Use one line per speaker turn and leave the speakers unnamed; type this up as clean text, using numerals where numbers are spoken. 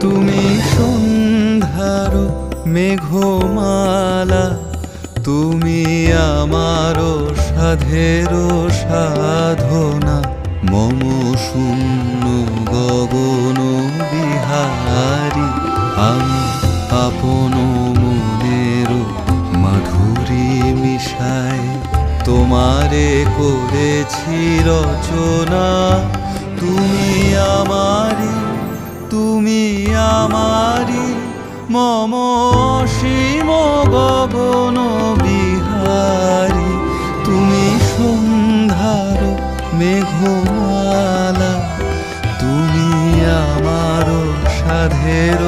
তুমি সন্ধ্যার মেঘমালা, তুমি আমার সাধের সাধনা, মম শূন্য গগন বিহারী। আমি আপন মনের মাধুরী মিশায় তোমারে করেছি রচনা। তুমি আমারি, তুমি আমারি, মম অসীম গগন বিহারী। তুমি সন্ধ্যার মেঘমালা, তুমি আমার সাধের